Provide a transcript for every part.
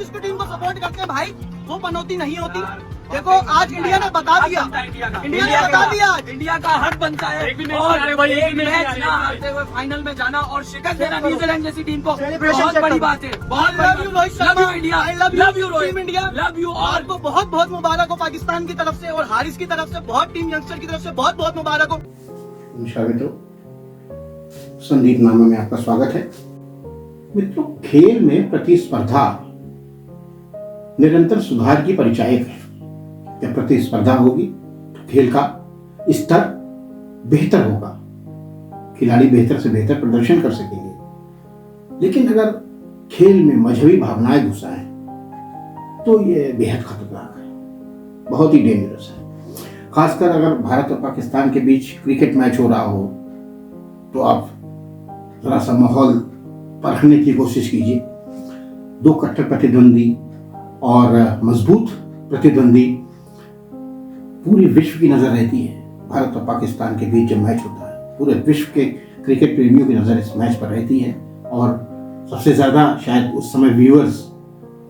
जिसको टीम को सपोर्ट करते हैं भाई, वो पनौती नहीं होती। देखो आज इंडिया ने बता दिया, इंडिया ने बता दिया, इंडिया का हक बनता है और एक मैच ना हारते हुए फाइनल में जाना और शिकस्त देना न्यूजीलैंड जैसी टीम को बहुत बड़ी बात है। बहुत love you Rohit Sharma, love you India, I love you team India, love you. और को बहुत बहुत मुबारक हो पाकिस्तान की तरफ से और हारिस की तरफ से, बहुत टीम यंगस्टर की तरफ से बहुत बहुत मुबारक हो। नमस्कार मित्रों, संदीप नामा में आपका स्वागत है। मित्रों, खेल में प्रतिस्पर्धा निरंतर सुधार की परिचायक है। जब प्रतिस्पर्धा होगी तो खेल का स्तर बेहतर होगा, खिलाड़ी बेहतर से बेहतर प्रदर्शन कर सकेंगे। लेकिन अगर खेल में मजहबी भावनाएं घुसाएं तो ये बेहद खतरनाक है, बहुत ही डेंजरस है। खासकर अगर भारत और पाकिस्तान के बीच क्रिकेट मैच हो रहा हो तो आप जरा सा माहौल परखने की कोशिश कीजिए। दो कट्टर प्रतिद्वंदी और मजबूत प्रतिद्वंदी, पूरी विश्व की नजर रहती है भारत और पाकिस्तान के बीच जब मैच होता है। पूरे विश्व के क्रिकेट प्रेमियों की नजर इस मैच पर रहती है और सबसे ज्यादा शायद उस समय व्यूअर्स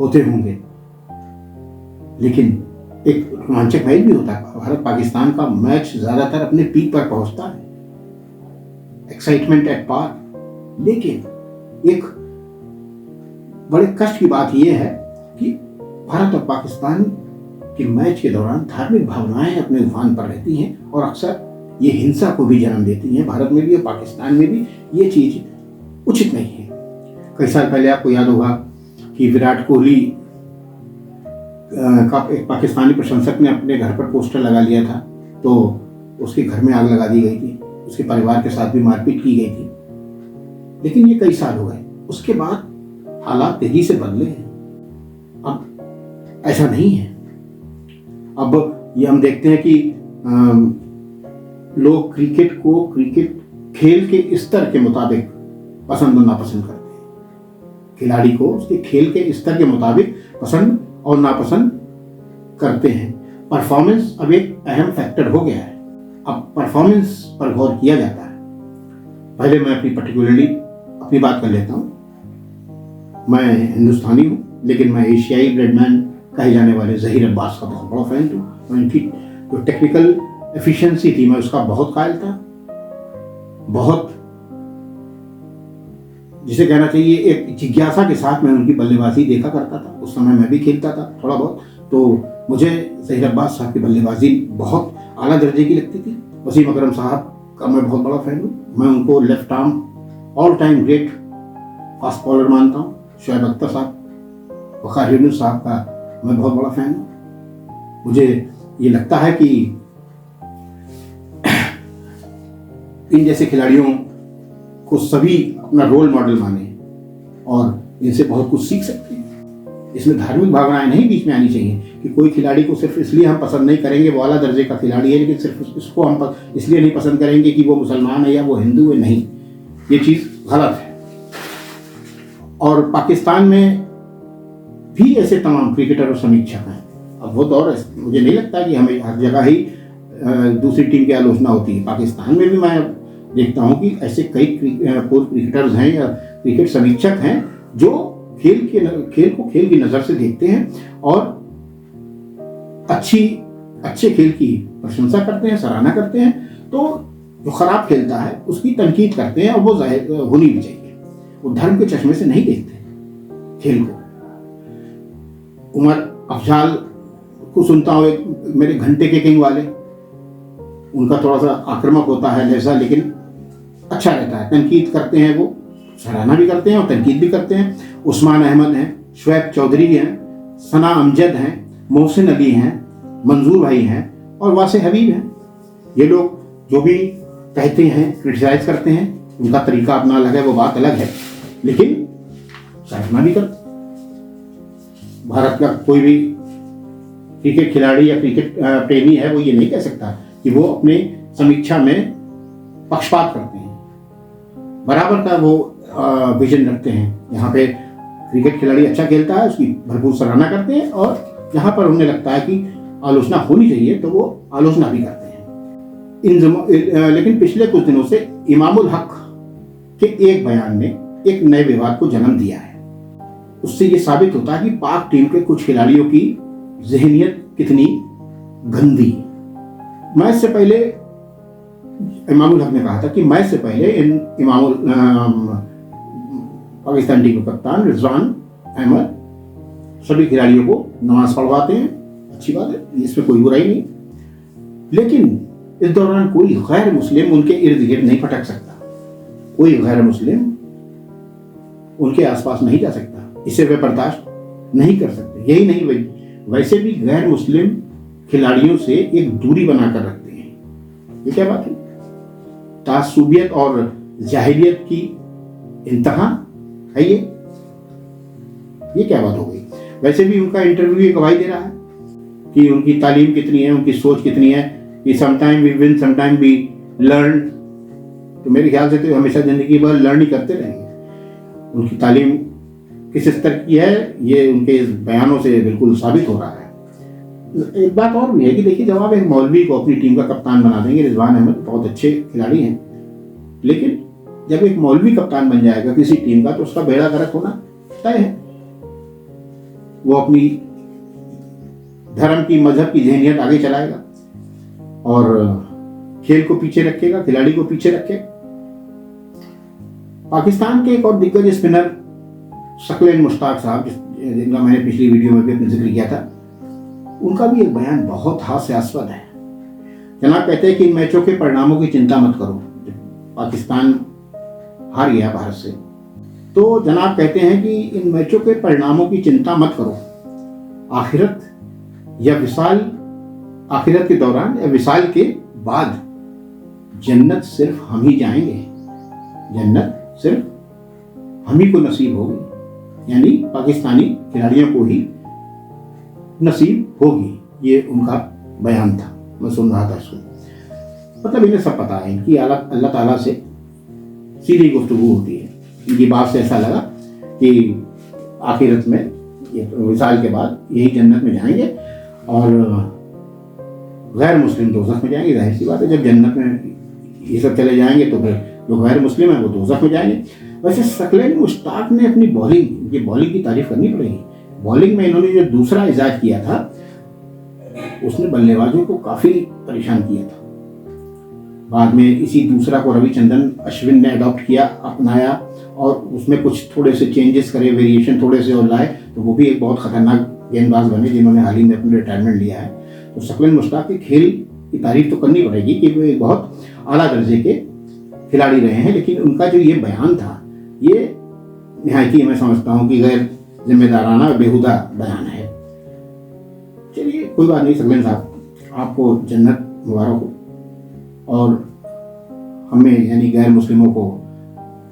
होते होंगे। लेकिन एक रोमांचक मैच भी होता है। भारत पाकिस्तान का मैच ज्यादातर अपने पीक पर पहुंचता है, एक्साइटमेंट एट पार। लेकिन एक बड़े कष्ट की बात यह है कि भारत और पाकिस्तान के मैच के दौरान धार्मिक भावनाएं अपने उफान पर रहती हैं और अक्सर ये हिंसा को भी जन्म देती हैं। भारत में भी और पाकिस्तान में भी ये चीज उचित नहीं है। कई साल पहले आपको याद होगा कि विराट कोहली का एक पाकिस्तानी प्रशंसक ने अपने घर पर पोस्टर लगा लिया था, तो उसके घर में आग लगा दी गई थी, उसके परिवार के साथ भी मारपीट की गई थी। लेकिन ये कई साल हो गए, उसके बाद हालात तेजी से बदले हैं। अब ऐसा नहीं है। अब ये हम देखते हैं कि लोग क्रिकेट को क्रिकेट खेल के स्तर के मुताबिक पसंद और नापसंद करते हैं। खिलाड़ी को उसके खेल के स्तर के मुताबिक पसंद और नापसंद करते हैं। परफॉर्मेंस अब एक अहम फैक्टर हो गया है। अब परफॉर्मेंस पर गौर किया जाता है। पहले मैं अपनी बात कर लेता हूँ। मैं हिंदुस्तानी हूँ, लेकिन मैं एशियाई ब्रेडमैन कहे जाने वाले ज़हीर अब्बास का बहुत बड़ा फैन हूँ। उनकी जो टेक्निकल एफिशिएंसी थी, मैं उसका बहुत कायल था। बहुत, जिसे कहना चाहिए, एक जिज्ञासा के साथ मैं उनकी बल्लेबाजी देखा करता था। उस समय मैं भी खेलता था थोड़ा बहुत, तो मुझे ज़हीर अब्बास साहब की बल्लेबाजी बहुत आला दर्जे की लगती थी। वसीम अकरम साहब का मैं बहुत बड़ा फैन हूँ। मैं उनको left arm all time great fast bowler मानता हूँ। शोएब अख्तर साहब, वक़ार यूनुस साहब का मैं बहुत बड़ा फैन हूँ। मुझे ये लगता है कि इन जैसे खिलाड़ियों को सभी अपना रोल मॉडल माने और इनसे बहुत कुछ सीख सकते हैं। इसमें धार्मिक भावनाएं नहीं बीच में आनी चाहिए कि कोई खिलाड़ी को सिर्फ इसलिए हम पसंद नहीं करेंगे वो आला दर्जे का खिलाड़ी है, लेकिन सिर्फ इसको हम इसलिए नहीं पसंद करेंगे कि वो मुसलमान है या वो हिंदू है। नहीं, ये चीज़ गलत है। और पाकिस्तान में भी ऐसे तमाम क्रिकेटर और समीक्षक हैं। अब वो दौर है, मुझे नहीं लगता कि हमें हर जगह ही दूसरी टीम की आलोचना होती है। पाकिस्तान में भी मैं देखता हूँ कि ऐसे कई पूर्व क्रिकेटर्स हैं या क्रिकेट समीक्षक हैं जो खेल को खेल की नज़र से देखते हैं और अच्छे खेल की प्रशंसा करते हैं, सराहना करते हैं। तो जो खराब खेलता है उसकी तनकीद करते हैं और वो जाहिर होनी भी चाहिए। वो धर्म के चश्मे से नहीं देखते खेल को। उमर अफजाल को सुनता हूँ, एक मेरे घंटे के किंग वाले, उनका थोड़ा सा आक्रामक होता है लहजा, लेकिन अच्छा रहता है। तनकीद करते हैं, वो सराहना भी करते हैं और तनकीद भी करते हैं। उस्मान अहमद हैं, शुएब चौधरी हैं, सना अमजद हैं, मोहसिन अली हैं, मंजूर भाई हैं और वासे हबीब हैं। ये लोग जो भी कहते हैं, क्रिटिसाइज करते हैं, उनका तरीका अपना अलग है, वो बात अलग है, लेकिन सराहना भी करते। भारत का कोई भी क्रिकेट खिलाड़ी या क्रिकेट प्रेमी है वो ये नहीं कह सकता कि वो अपने समीक्षा में पक्षपात करते हैं। बराबर का वो विजन रखते हैं। यहाँ पे क्रिकेट खिलाड़ी अच्छा खेलता है, उसकी भरपूर सराहना करते हैं, और यहाँ पर उन्हें लगता है कि आलोचना होनी चाहिए तो वो आलोचना भी करते हैं। लेकिन पिछले कुछ दिनों से इमामुल हक के एक बयान ने एक नए विवाद को जन्म दिया है। उससे ये साबित होता है कि पाक टीम के कुछ खिलाड़ियों की ज़हनियत कितनी गंदी। मैच से पहले इमामुल हक ने कहा था कि मैच से पहले पाकिस्तान टीम के कप्तान रिजवान अहमद सभी खिलाड़ियों को नमाज पढ़वाते हैं, अच्छी बात है, इसमें कोई बुराई नहीं। लेकिन इस दौरान कोई गैर मुस्लिम उनके इर्द गिर्द नहीं भटक सकता, कोई गैर मुस्लिम उनके आसपास नहीं जा सकता, इसे वे बर्दाश्त नहीं कर सकते। यही नहीं, वैसे भी गैर मुस्लिम खिलाड़ियों से एक दूरी बनाकर रखते हैं। ये क्या बात है? तासुबियत और जाहिलियत की इंतहा है ये क्या बात हो गई? वैसे भी उनका इंटरव्यू ये गवाही दे रहा है कि उनकी तालीम कितनी है, उनकी सोच कितनी है कि sometime we win sometime we learn. तो मेरे ख्याल से तो हमेशा जिंदगी भर लर्न ही करते रहेंगे। उनकी तालीम किस स्तर की है ये उनके इस बयानों से बिल्कुल साबित हो रहा है। एक बात और भी है कि देखिए, जब आप एक मौलवी को अपनी टीम का कप्तान बना देंगे, रिजवान अहमद बहुत अच्छे खिलाड़ी हैं, लेकिन जब एक मौलवी कप्तान बन जाएगा किसी टीम का तो उसका बेड़ा गर्क होना तय है। वो अपनी धर्म की, मजहब की ज़हनियत आगे चलाएगा और खेल को पीछे रखेगा, खिलाड़ी को पीछे रखेगा। पाकिस्तान के एक और दिग्गज स्पिनर शकलेन मुश्ताक साहब, जिनका मैंने पिछली वीडियो में भी अपने जिक्र किया था, उनका भी एक बयान बहुत हास्यास्पद है। जनाब कहते हैं कि इन मैचों के परिणामों की चिंता मत करो। पाकिस्तान हार गया भारत से, तो जनाब कहते हैं कि इन मैचों के परिणामों की चिंता मत करो, आखिरत या विसाल, आखिरत के दौरान या विसाल के बाद जन्नत सिर्फ हम ही जाएंगे, जन्नत सिर्फ हम ही को नसीब होगी, यानी पाकिस्तानी खिलाड़ियों को ही नसीब होगी। ये उनका बयान था, मैं सुन रहा था इसको। मतलब इन्हें सब पता है कि अल्लाह ताला से सीधी गुफ्तगू होती है। इनकी बात से ऐसा लगा कि आखिरत में, विसाल के बाद यही जन्नत में जाएंगे और गैर मुस्लिम दोज़ख में जाएंगे। जाहिर सी बात है, जब जन्नत में ये सब चले जाएंगे तो फिर जो गैर मुस्लिम है वो दोज़ख में जाएंगे। वैसे शकलेन मुश्ताक ने अपनी बॉलिंग, ये बॉलिंग की तारीफ करनी पड़ेगी। बॉलिंग में इन्होंने जो दूसरा इजाद किया था उसने बल्लेबाजों को काफ़ी परेशान किया था। बाद में इसी दूसरा को रविचंद्रन अश्विन ने अडॉप्ट किया, अपनाया और उसमें कुछ थोड़े से चेंजेस करे, वेरिएशन थोड़े से और लाए, तो वो भी एक बहुत खतरनाक गेंदबाज बने जिन्होंने हाल ही में अपना रिटायरमेंट लिया है। तो शकलेन मुश्ताक के खेल की तारीफ तो करनी पड़ेगी कि वो एक बहुत आला दर्जे के खिलाड़ी रहे हैं, लेकिन उनका जो ये बयान था ये निहायती, मैं समझता हूँ कि गैर जिम्मेदाराना बेहुदा बयान है। चलिए कोई बात नहीं, शकलेन साहब आपको जन्नत मुबारक हो और हमें यानी गैर मुस्लिमों को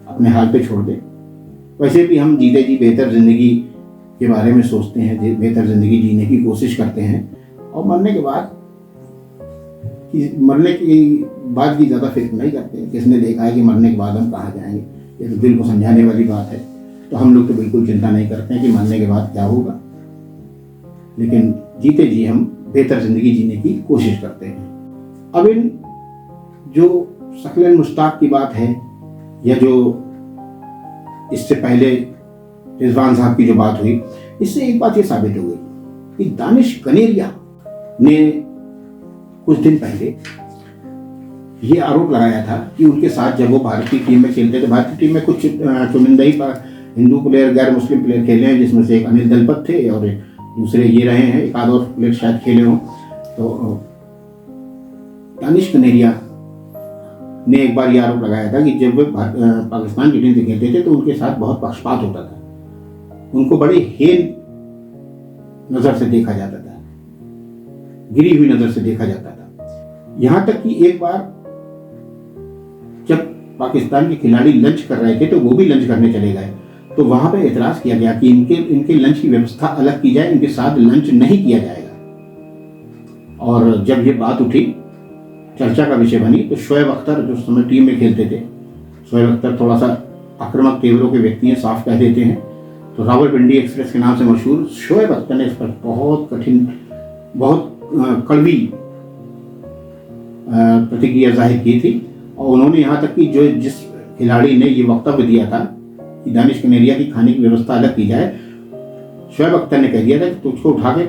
अपने हाल पे छोड़ दें। वैसे भी हम जीते जी बेहतर ज़िंदगी के बारे में सोचते हैं, बेहतर ज़िंदगी जीने की कोशिश करते हैं और मरने के बाद की ज़्यादा फिक्र नहीं करते। किसने देखा है कि मरने के बाद हम कहाँ जाएंगे? ये तो दिल को समझाने वाली बात है। तो हम लोग तो बिल्कुल चिंता नहीं करते हैं कि मरने के बाद क्या होगा, लेकिन जीते जी हम बेहतर ज़िंदगी जीने की कोशिश करते हैं। अब इन जो शकलेन मुश्ताक की बात है या जो इससे पहले रिजवान साहब की जो बात हुई, इससे एक बात ये साबित हो गई कि दानिश कनेरिया ने कुछ दिन पहले ये आरोप लगाया था कि उनके साथ जब वो भारतीय टीम में खेलते थे, भारतीय टीम में कुछ चुनिंदा ही हिंदू प्लेयर, गैर मुस्लिम प्लेयर खेले हैं, जिसमें से एक अनिल दलपत थे और दूसरे ये रहे हैं, एक आध और प्लेयर शायद खेले हों। तो दानिश कनेरिया ने एक बार ये आरोप लगाया था कि जब वे पाकिस्तान की टीम से खेलते थे तो उनके साथ बहुत पक्षपात होता था, उनको बड़े हेन नज़र से देखा जाता था, गिरी हुई नज़र से देखा जाता था। यहाँ तक कि एक बार जब पाकिस्तान के खिलाड़ी लंच कर रहे थे तो वो भी लंच करने चले गए, तो वहाँ पे एतराज़ किया गया कि इनके लंच की व्यवस्था अलग की जाए, इनके साथ लंच नहीं किया जाएगा। और जब ये बात उठी, चर्चा का विषय बनी, तो शोएब अख्तर जो उस समय टीम में खेलते थे, शोएब अख्तर थोड़ा सा आक्रामक तेवरों के व्यक्ति हैं, साफ कह देते हैं, तो रावलपिंडी एक्सप्रेस के नाम से मशहूर शोएब अख्तर ने इस पर बहुत कठिन, बहुत कड़वी प्रतिक्रिया जाहिर की थी। और उन्होंने यहाँ तक कि जिस खिलाड़ी ने ये वक्तव्य दिया था कि दानिश कनेरिया की खाने की व्यवस्था अलग की जाए, शोएब अख्तर ने कह दिया था कि तुझको उठा के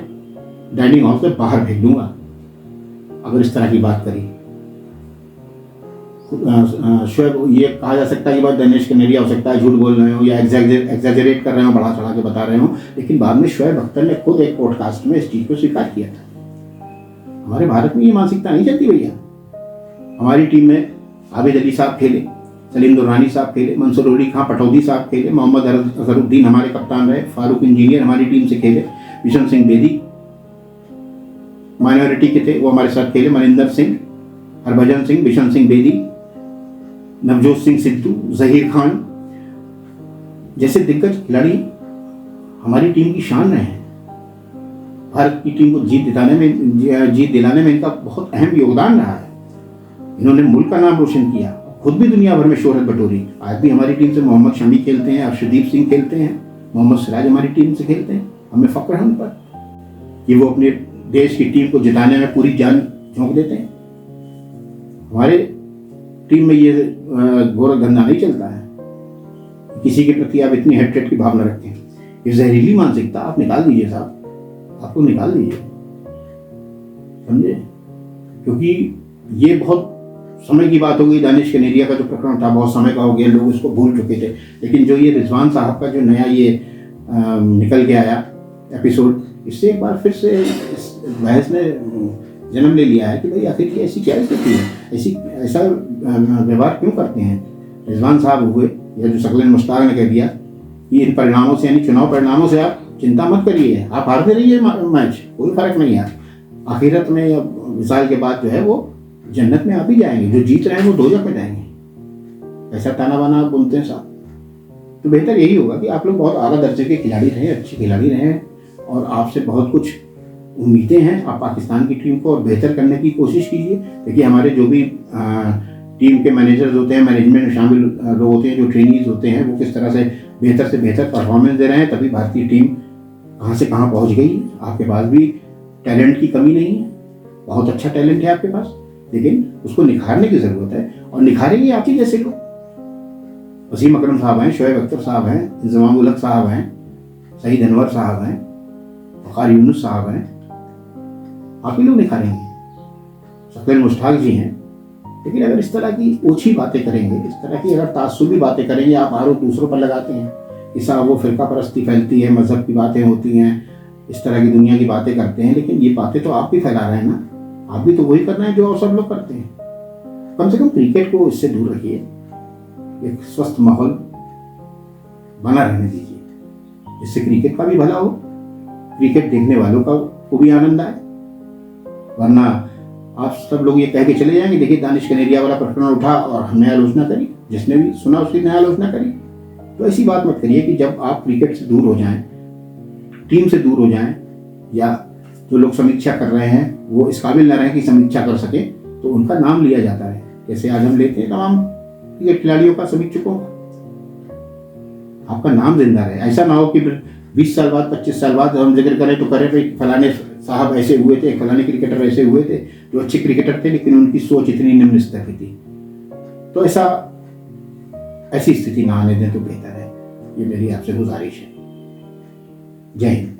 डाइनिंग हॉल से बाहर भेज दूंगा अगर इस तरह की बात करी। शोएब, ये कहा जा सकता है कि बात दानिश कनेरिया हो सकता है झूठ बोल रहे हो या एग्जैजरेट कर रहे हो, बढ़ा चढ़ा के बता रहे हो, लेकिन बाद में शोएब अख्तर ने खुद एक पॉडकास्ट में इस चीज़ को स्वीकार किया था। हमारे भारत में ये मानसिकता नहीं चलती भैया। हमारी टीम में आबिद अली साहब खेले, सलीम दुर्रानी साहब खेले, मंसूर अली खां पटौदी साहब खेले, मोहम्मद अजहरुद्दीन हमारे कप्तान रहे, फारूक इंजीनियर हमारी टीम से खेले, बिशन सिंह बेदी माइनॉरिटी के थे वो हमारे साथ खेले, मनिंदर सिंह, हरभजन सिंह, बिशन सिंह बेदी, नवजोत सिंह सिद्धू, जहीर खान जैसे दिग्गज खिलाड़ी हमारी टीम की शान रहे हैं। भारत की टीम को जीत दिलाने में इनका बहुत अहम योगदान रहा है। इन्होंने मुल्क का नाम रोशन किया, खुद भी दुनिया भर में शोहरत बटोरी। आज भी हमारी टीम से मोहम्मद शमी खेलते हैं, अर्शदीप सिंह खेलते हैं, मोहम्मद सिराज हमारी टीम से खेलते हैं। हमें फक्र है उन पर कि वो अपने देश की टीम को जिताने में पूरी जान झोंक देते हैं। हमारे टीम में ये गोरख धंधा नहीं चलता है, किसी के प्रति आप इतनी हेट्रेट की भावना रखते हैं। ये जहरीली मानसिकता आप निकाल दीजिए साहब, आपको निकाल दीजिए, समझे? क्योंकि ये बहुत समय की बात हो गई। दानिश कनेरिया का जो प्रकरण था बहुत समय का हो गया, लोग उसको भूल चुके थे। लेकिन जो ये रिजवान साहब का जो नया ये निकल के आया एपिसोड, इससे एक बार फिर से इस बहस ने जन्म ले लिया है कि भाई आखिर ये ऐसी क्या स्थिति है, ऐसा व्यवहार क्यों करते हैं। रिजवान साहब हुए या जो शक्लन मुश्ताक ने कह दिया कि इन परिणामों से, यानी चुनाव परिणामों से आप चिंता मत करिए, आप हारते रहिए मैच, कोई फर्क नहीं है। आखिरत में या विशाल के बाद जो है वो जन्नत में आप ही जाएंगे, जो जीत रहे हैं वो दोजख में जाएंगे। ऐसा ताना बाना आप बोलते हैं साहब। तो बेहतर यही होगा कि आप लोग बहुत आला दर्जे के खिलाड़ी रहें, अच्छे खिलाड़ी रहें, और आपसे बहुत कुछ उम्मीदें हैं। आप पाकिस्तान की टीम को और बेहतर करने की कोशिश कीजिए। देखिए हमारे जो भी टीम के मैनेजर्स होते हैं, मैनेजमेंट में शामिल लोग होते हैं, जो ट्रेनीज होते हैं, वो किस तरह से बेहतर परफॉर्मेंस दे रहे हैं, तभी भारतीय टीम कहाँ से कहाँ पहुँच गई। आपके पास भी टैलेंट की कमी नहीं है, बहुत अच्छा टैलेंट है आपके पास, लेकिन उसको निखारने की ज़रूरत है, और निखारेंगे आप ही जैसे लोग। वसीम अकरम साहब हैं, शोएब अख्तर साहब हैं, इंजमाम उल हक साहब हैं, सईद अनवर साहब हैं, वक़ार यूनुस साहब हैं, आप ही लोग निखारेंगे। शक्लन मुश्ताक जी हैं। लेकिन अगर इस तरह की ओछी बातें करेंगे, इस तरह की अगर तासुबी बातें करेंगे, आप आरोप दूसरों पर लगाते हैं कि साहब वो फ़िरका परस्ती फैलती है, मज़हब की बातें होती हैं, इस तरह की दुनिया की बातें करते हैं, लेकिन ये बातें तो आप भी फैला रहे हैं ना। आप भी तो वही कर रहे हैं जो और सब लोग करते हैं। कम से कम क्रिकेट को इससे दूर रखिए, एक स्वस्थ माहौल बना रहने दीजिए, इससे क्रिकेट का भी भला हो, क्रिकेट देखने वालों को भी आनंद आए। वरना आप सब लोग ये कह के चले जाएंगे, देखिए दानिश कनेरिया वाला प्रकरण उठा और हमने आलोचना करी, जिसने भी सुना उसकी नया आलोचना करी। तो ऐसी बात मत करिए कि जब आप क्रिकेट से दूर हो जाएं, टीम से दूर हो जाएं, या जो लोग समीक्षा कर रहे हैं वो इस काबिल न रहें कि समीक्षा कर सके, तो उनका नाम लिया जाता है। जैसे आज हम लेते हैं तमाम क्रिकेट खिलाड़ियों का, समीक्षकों का, आपका नाम जिंदा रहे। ऐसा ना हो कि 20 साल बाद, 25 साल बाद हम जिक्र करें तो करें भाई फलाने साहब ऐसे हुए थे, फलाने क्रिकेटर ऐसे हुए थे, जो अच्छे क्रिकेटर थे लेकिन उनकी सोच इतनी निम्न स्तर की थी। तो ऐसी स्थिति ना आने दें तो बेहतर है। ये मेरी आपसे गुजारिश है। जय हिंद।